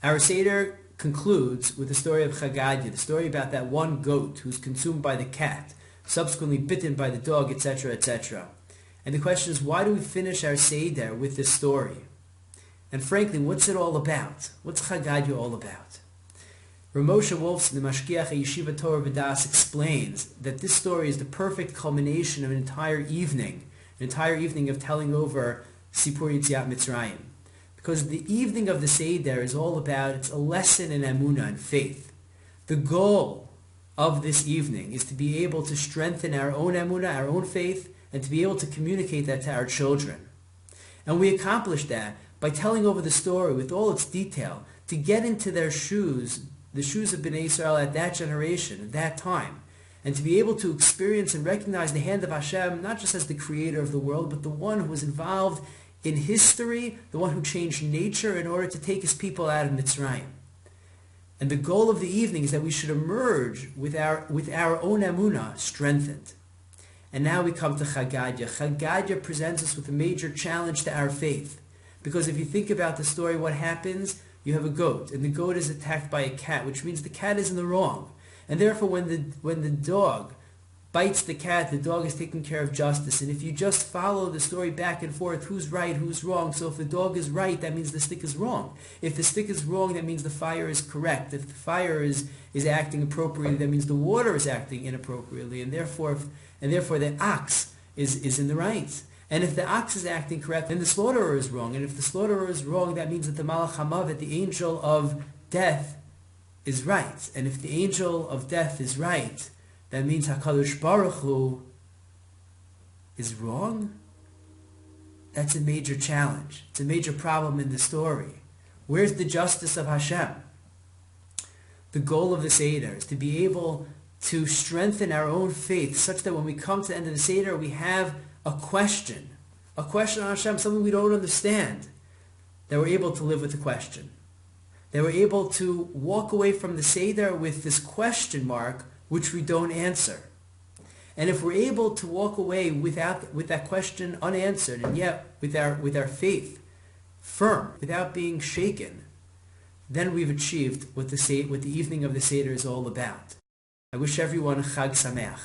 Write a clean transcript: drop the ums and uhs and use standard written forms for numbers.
Our Seder concludes with the story of Gadya, the story about that one goat who's consumed by the cat, subsequently bitten by the dog, etc., etc. And the question is, why do we finish our Seder with this story? And frankly, what's it all about? What's Gadya all about? Ramosha Wolfson, the Mashgiach at Yeshiva Torah V'das, explains that this story is the perfect culmination of an entire evening of telling over Sipur Yetziat Mitzrayim. Because the evening of the Seder is all about, it's a lesson in Emunah and faith. The goal of this evening is to be able to strengthen our own Emunah, our own faith, and to be able to communicate that to our children. And we accomplish that by telling over the story with all its detail, to get into their shoes, the shoes of Bnei Israel at that generation, at that time, and to be able to experience and recognize the hand of Hashem, not just as the creator of the world, but the one who was involved in history, the one who changed nature in order to take his people out of Mitzrayim. And the goal of the evening is that we should emerge with our own Emunah strengthened. And now we come to Gadya. Gadya presents us with a major challenge to our faith. Because if you think about the story, what happens? You have a goat, and the goat is attacked by a cat, which means the cat is in the wrong. And therefore, when the dog bites the cat, the dog is taking care of justice. And if you just follow the story back and forth, who's right, who's wrong? So if the dog is right, that means the stick is wrong. If the stick is wrong, that means the fire is correct. If the fire is acting appropriately, that means the water is acting inappropriately. And therefore the ox is in the right. And if the ox is acting correct, then the slaughterer is wrong. And if the slaughterer is wrong, that means that the Malach HaMavet, the angel of death, is right. And if the angel of death is right, that means HaKadosh Baruch Hu is wrong? That's a major challenge. It's a major problem in the story. Where's the justice of Hashem? The goal of the Seder is to be able to strengthen our own faith such that when we come to the end of the Seder, we have a question on Hashem, something we don't understand, that we're able to live with the question. That we're able to walk away from the Seder with this question mark, which we don't answer. And if we're able to walk away with that question unanswered, and yet with our faith firm, without being shaken, then we've achieved what the evening of the Seder is all about. I wish everyone Chag Sameach.